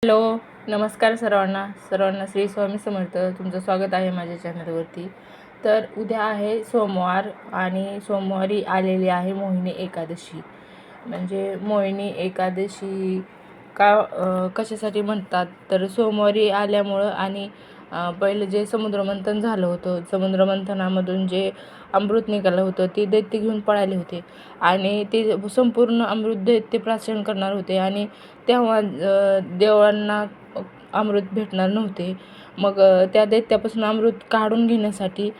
Hello, नमस्कार सर्वांना श्री स्वामी समर्थ. तुमचं स्वागत आहे माझ्या चॅनलवरती. तर उद्या आहे सोमवार आणि सोमवारी आलेली आहे मोहिनी एकादशी. म्हणजे मोहिनी एकादशी कशासाठी म्हणतात तर सोमवारी आल्यामुळं आणि पहिलं जे समुद्रमंथन झालं होतं, समुद्रमंथनामधून जे अमृत निघालं होतं ते दैत्य घेऊन पळाले होते आणि ते संपूर्ण अमृत दैत्य प्राशन करणार होते आणि तेव्हा देवांना अमृत भेटणार नव्हते. मग त्या दैत्यापासून अमृत काढून घेण्यासाठी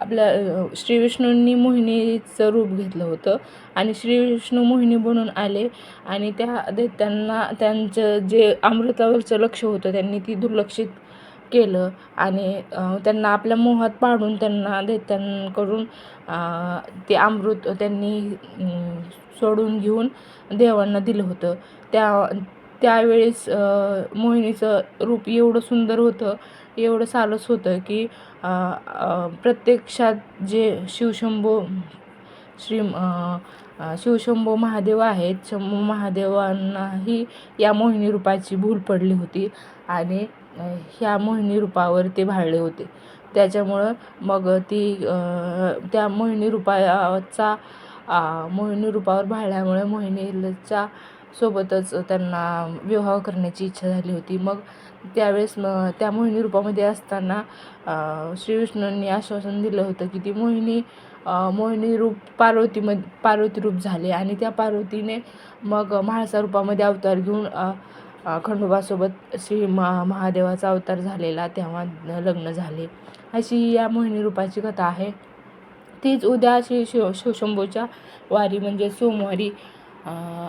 आपल्या श्री विष्णूंनी मोहिनीचं रूप घेतलं होतं आणि श्री विष्णू मोहिनी बनून आले आणि त्या दैत्यांना त्यांचं जे अमृतावरचं लक्ष होतं त्यांनी ती दुर्लक्षित केलं आणि त्यांना आपल्या मोहात पाडून त्यांना दैत्यांकडून ते अमृत त्यांनी सोडून घेऊन देवांना दिलं होतं. त्यावेळेस मोहिनीचं रूप एवढं सुंदर होतं, एवढं सारस होतं की प्रत्यक्षात जे शिवशंभो महादेव आहेत, शंभू महादेवांनाही या मोहिनी रूपाची भूल पडली होती आणि ह्या मोहिनी रूपावर ते भाळले होते. त्याच्यामुळं मग त्या मोहिनी रूपावर भाळल्यामुळे मोहिनीच्या सोबतच त्यांना विवाह करण्याची इच्छा झाली होती. मग त्यावेळेस त्या मोहिनी रूपामध्ये असताना श्री विष्णूंनी आश्वासन दिलं होतं की ती मोहिनी रूप पार्वती रूप झाले आणि त्या पार्वतीने मग म्हाळसा रूपामध्ये अवतार घेऊन खंडोबासोबत महादेवाचा अवतार झालेला तेव्हा लग्न झाले. अशी या मोहिनी रूपाची कथा आहे. तीच उद्या शिवशंभूच्या वारी म्हणजे सोमवारी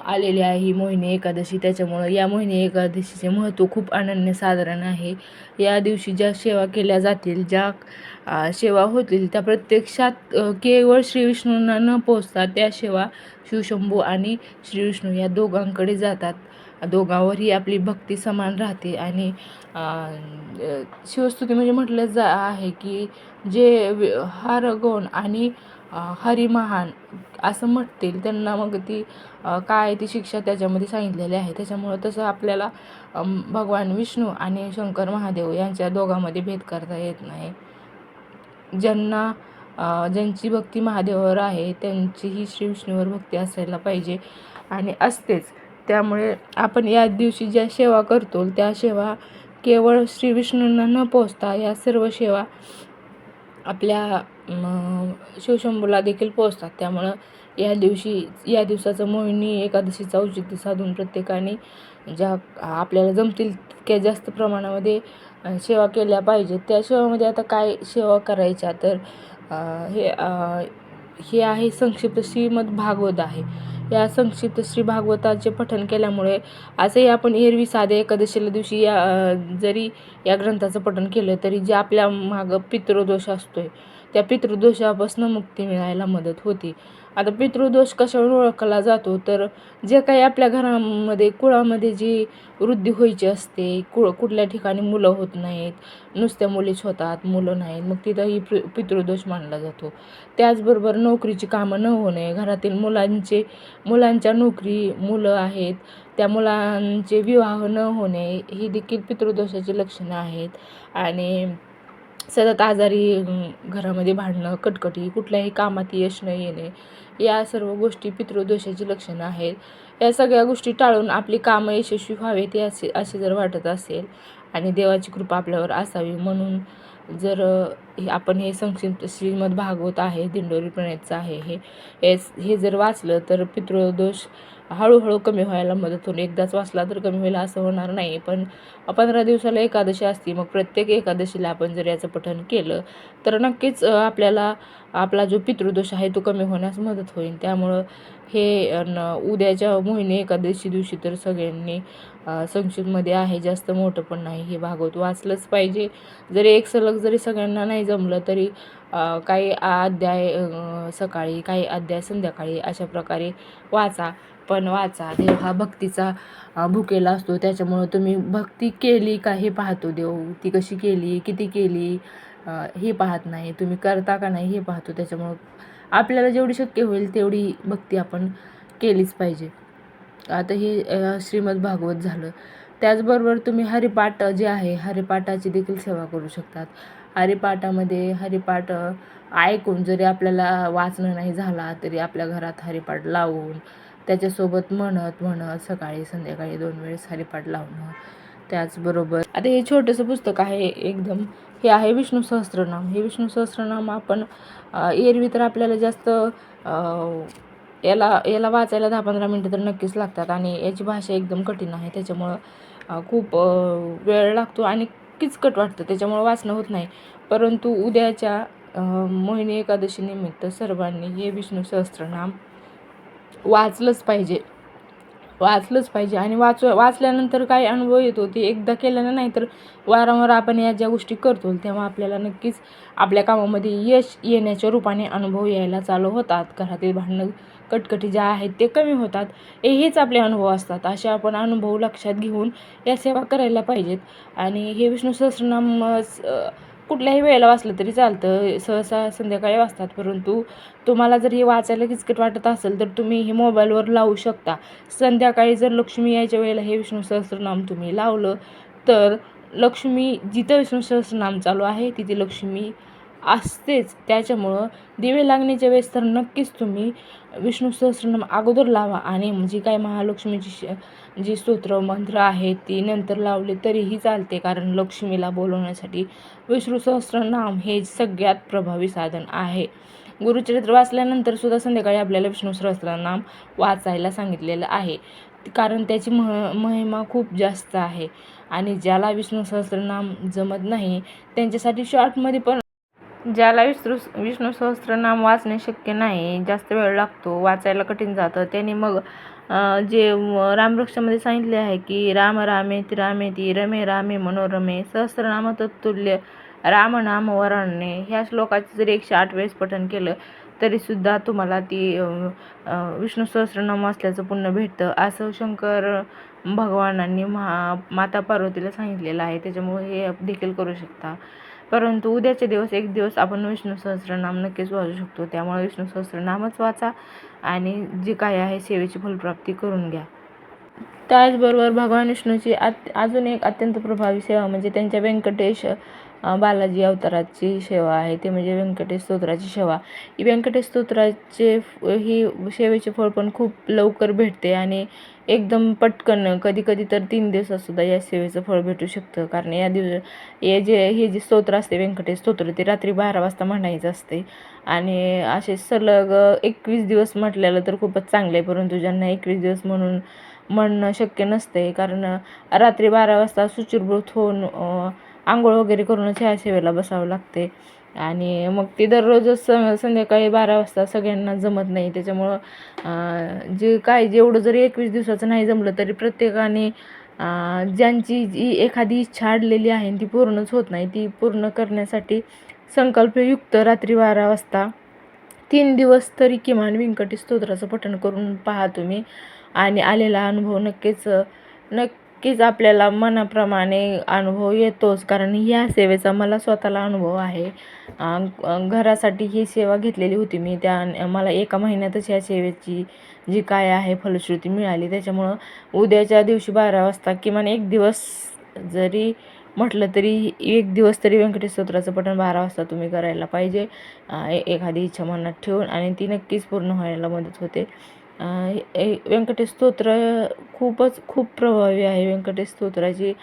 आलेली आहे ही मोहिनी एकादशी. त्याच्यामुळं या मोहिनी एकादशीचे महत्त्व खूप अनन्यसाधारण आहे. या दिवशी ज्या सेवा केल्या जातील, ज्या सेवा होतील त्या प्रत्यक्षात केवळ श्री विष्णूंना न पोचता त्या सेवा शिवशंभू आणि श्री विष्णू या दोघांकडे जातात. दोघांवरही आपली भक्ती समान राहते आणि शिवस्तुती म्हणजे म्हटलं आहे की जे हर गौण आणि हरी महान असं म्हणतील त्यांना मग काय ती शिक्षा त्याच्यामध्ये सांगितलेली आहे. त्याच्यामुळं तसं आपल्याला भगवान विष्णू आणि शंकर महादेव यांच्या दोघांमध्ये भेद करता येत नाही. ज्यांची भक्ती महादेवावर आहे त्यांचीही श्री विष्णूवर भक्ती असायला पाहिजे आणि असतेच. त्यामुळे आपण या दिवशी ज्या सेवा करतो त्या सेवा केवळ श्री विष्णूंना न पोचता या सर्व सेवा आपल्या शिवशंभूला देखील पोचतात. त्यामुळं या दिवसाचं मोहिनी एकादशीचं औचित्य साधून प्रत्येकाने ज्या आपल्याला जमतील तितक्या जास्त प्रमाणामध्ये सेवा केल्या पाहिजेत. त्या सेवामध्ये आता काय सेवा करायच्या तर हे आहे संक्षिप्त श्रीमद भागवत आहे. या संक्षिप्त श्री भागवताचे पठण केल्यामुळे असंही आपण एरवी साध्या एकादशीला दिवशी जरी या ग्रंथाचं पठण केलं तरी जे आपल्या मागं पितृदोष असतोय त्या पितृदोषापासून मुक्ती मिळायला मदत होती. आता पितृदोष कशावर ओळखला जातो तर जे काही आपल्या घरामध्ये कुळामध्ये जी वृद्धी व्हायची असते, कुठल्या ठिकाणी मुलं होत नाहीत, नुसत्या मुलीच होतात, मुलं नाहीत, मग तिथंही पितृदोष मानला जातो. त्याचबरोबर नोकरीची कामं न होणे, घरातील मुलांच्या नोकरी, मुलं आहेत त्या मुलांचे विवाह न होणे ही देखील पितृदोषाची लक्षणं आहेत. आणि सतत आजारी, घरामध्ये भांडणं, कटकटी, कुठल्याही कामात यश न येणे या सर्व गोष्टी पितृदोषाची लक्षणं आहेत. या सगळ्या गोष्टी टाळून आपली कामं यशस्वी व्हावेत असे जर वाटत असेल आणि देवाची कृपा आपल्यावर असावी म्हणून जर आपण हे संक्षिप्त श्रीमद भागवत आहे, दिंडोरी प्रणीतचं आहे, हे जर वाचलं तर पितृदोष हळूहळू कमी व्हायला मदत होईल. एकदाच वाचला तर कमी होईल असं होणार नाही, पण 15 दिवसाला एकादशी असते. मग प्रत्येक एकादशीला आपण जर याचं पठण केलं तर नक्कीच आपल्याला आपला जो पितृदोष आहे तो कमी होण्यास मदत होईल. त्यामुळं हे उद्याच्या मोहिनी एकादशी दिवशी तर सगळ्यांनी संक्षिप्तमध्ये आहे, जास्त मोठं पण नाही, हे भागवत वाचलंच पाहिजे. जरी एक सलग जरी सगळ्यांना नाही जमलं तरी काही अध्याय सकाळी, काही अध्याय संध्याकाळी अशा प्रकारे वाचा. पण वाचा. देव हा भक्तीचा भुकेला असतो. त्याच्यामुळं तुम्ही भक्ती केली का हे पाहतो देव. ती कशी केली, किती केली हे पाहत नाही, तुम्ही करता का नाही हे पाहतो. त्याच्यामुळं आपल्याला जेवढी शक्य होईल तेवढी भक्ती आपण केलीच पाहिजे. आता हे श्रीमद भागवत झालं. त्याचबरोबर तुम्ही हरिपाठ जे आहे हरिपाठाची देखील सेवा करू शकतात. हरिपाठामध्ये हरिपाठ ऐकून जरी आपल्याला वाचणं नाही झाला तरी आपल्या घरात हरिपाठ लावून त्याच्यासोबत म्हणत म्हणत सकाळी संध्याकाळी 2 वेळेस हरिपाठ लावणं. त्याचबरोबर आता हे छोटंसं पुस्तक आहे एकदम, हे आहे विष्णू सहस्त्रनाम. हे विष्णू सहस्त्रनाम आपण एरवी तर आपल्याला जास्त याला याला वाचायला 10-15 मिनटं तर नक्कीच लागतात आणि याची भाषा एकदम कठीण आहे. त्याच्यामुळं खूप वेळ लागतो आणि किचकट वाटतं, त्याच्यामुळं वाचणं होत नाही. परंतु उद्याच्या मोहिनी एकादशीनिमित्त सर्वांनी हे विष्णू सहस्त्रनाम वाचलंच पाहिजे आणि वाचल्यानंतर काय अनुभव येतो ते एकदा केल्यानं नाही तर वारंवार आपण या ज्या गोष्टी करतो तेव्हा आपल्याला नक्कीच आपल्या कामामध्ये यश येण्याच्या रूपाने अनुभव यायला चालू होतात. घरातील भांडणं कटकटी ज्या आहेत ते कमी होतात. हेच आपले अनुभव असतात. असे आपण अनुभव लक्षात घेऊन या सेवा करायला पाहिजेत. आणि हे विष्णू सहस्त्रनाम कुठल्याही वेळेला वाचलं तरी चालतं. सहसा संध्याकाळी वाचतात, परंतु तुम्हाला जर हे वाचायला किचकट वाटत असेल तर तुम्ही हे मोबाईलवर लावू शकता. संध्याकाळी जर लक्ष्मी यायच्या वेळेला हे विष्णू सहस्त्रनाम तुम्ही लावलं तर लक्ष्मी जिथं विष्णू सहस्त्रनाम चालू आहे तिथे लक्ष्मी असतेच. त्याच्यामुळं दिवे लागण्याच्या वेळेस तर नक्कीच तुम्ही विष्णू सहस्त्रनाम अगोदर लावा आणि जी काय महालक्ष्मीची जी स्तोत्र मंत्र आहेत ती नंतर लावले तरीही चालते, कारण लक्ष्मीला बोलवण्यासाठी विष्णू सहस्त्रनाम हे सगळ्यात प्रभावी साधन आहे. गुरुचरित्र वाचल्यानंतर सुद्धा संध्याकाळी आपल्याला विष्णू सहस्त्रनाम वाचायला सांगितलेलं आहे, कारण त्याची महिमा खूप जास्त आहे. आणि ज्याला विष्णू सहस्त्रनाम जमत नाही त्यांच्यासाठी शॉर्टमध्ये पण, ज्याला विष्णू सहस्त्रनाम वाचणे शक्य नाही, जास्त वेळ लागतो, वाचायला कठीण जातं, त्याने मग जे रामवृक्षामध्ये सांगितले आहे की राम रामेति रामेति रमे रामे मनोरमे सहस्त्रनाम तत्तुल्य रामनाम वरण्ये, ह्या श्लोकाचे जरी 108 वेळेस पठण केलं तरीसुद्धा तुम्हाला ती विष्णू सहस्त्रनाम वाचल्याचं पुण्य भेटतं, असं शंकर भगवानांनी माता पार्वतीला सांगितलेलं आहे. त्याच्यामुळे हे देखील करू शकता. परंतु उद्याचे दिवस एक दिवस आपण विष्णू सहस्त्रनाम नक्कीच वाचू शकतो. त्यामुळे विष्णू सहस्त्रनामच वाचा आणि जे काय आहे सेवेची फलप्राप्ती करून घ्या. त्याचबरोबर भगवान विष्णूची अजून एक अत्यंत प्रभावी सेवा म्हणजे त्यांच्या व्यंकटेश बालाजी अवताराची सेवा आहे, ते म्हणजे व्यंकटेश स्तोत्राची सेवा. व्यंकटेश स्तोत्राचे ही सेवेचे फळ पण खूप लवकर भेटते आणि एकदम पटकन, कधी कधी तर 3 दिवसातसुद्धा या सेवेचं फळ भेटू शकतं. कारण हे जे स्तोत्र असते व्यंकटेश स्तोत्र ते रात्री 12 वाजता म्हणायचं असते आणि असे सलग 21 दिवस म्हटलेलं तर खूपच चांगलं आहे. परंतु ज्यांना 21 दिवस म्हणणं शक्य नसते, कारण रात्री 12 वाजता शुचिर्भूत होऊन आंघोळ वगैरे करूनच ह्या सेवेला बसावं लागते आणि मग ती दररोजच संध्याकाळी 12 वाजता सगळ्यांना जमत नाही. त्याच्यामुळं जेवढं जरी 21 दिवसाचं नाही जमलं तरी प्रत्येकाने ज्यांची जी एखादी इच्छा अडलेली आहे ती पूर्णच होत नाही, ती पूर्ण करण्यासाठी संकल्पयुक्त रात्री 12 वाजता 3 दिवस तरी किमान व्यंकटेश स्तोत्राचं पठण करून पहा तुम्ही आणि आलेला अनुभव नक्कीच आपल्याला मनाप्रमाणे अनुभव येतोच. कारण ह्या सेवेचा मला स्वतःला अनुभव आहे. घरासाठी ही सेवा घेतलेली होती मी, मला 1 महिन्यातच ह्या सेवेची जी काय आहे फलश्रुती मिळाली. त्याच्यामुळं उद्याच्या दिवशी 12 वाजता किमान 1 दिवस जरी म्हटलं तरी 1 दिवस तरी व्यंकटेश स्तोत्राचं पठण 12 वाजता तुम्ही करायला पाहिजे, एखादी इच्छा मनात ठेवून, आणि ती नक्कीच पूर्ण व्हायला मदत होते. व्यंकटेश स्तोत्र खूप प्रभावी आहे. व्यंकटेश स्तोत्राची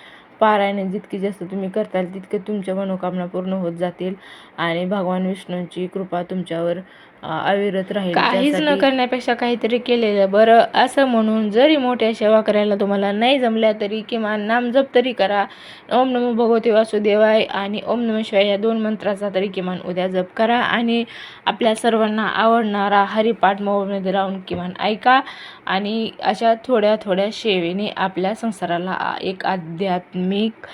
पारायण जितकी जास्त तुम्ही करताल तितके तुमच्या मनोकामना पूर्ण होत जातील आणि भगवान विष्णूंची कृपा तुमच्यावर अविरत राहील. काहीच न करण्यापेक्षा काहीतरी केलेलं बरं, असं म्हणून जरी मोठ्या सेवा करायला तुम्हाला नाही जमल्या तरी किमान नामजप तरी करा. ओम नमो भगवते वासुदेवाय आणि ओम नमः शिवाय या 2 मंत्राचा तरी किमान उद्या जप करा आणि आपल्या सर्वांना आवडणारा हरिपाठ मोबाईलमध्ये लावून किमान ऐका आणि अशा थोड्या थोड्या सेवेने आपल्या संसाराला एक आध्यात्मिक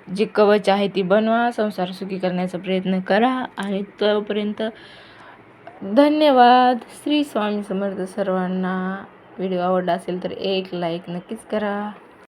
जी कवच आहे ती बनवा, संसार सुखी करण्याचा प्रयत्न करा. आणि तोपर्यंत धन्यवाद. श्री स्वामी समर्थ. सर्वांना व्हिडिओ आवडला असेल तर एक लाईक नक्कीच करा.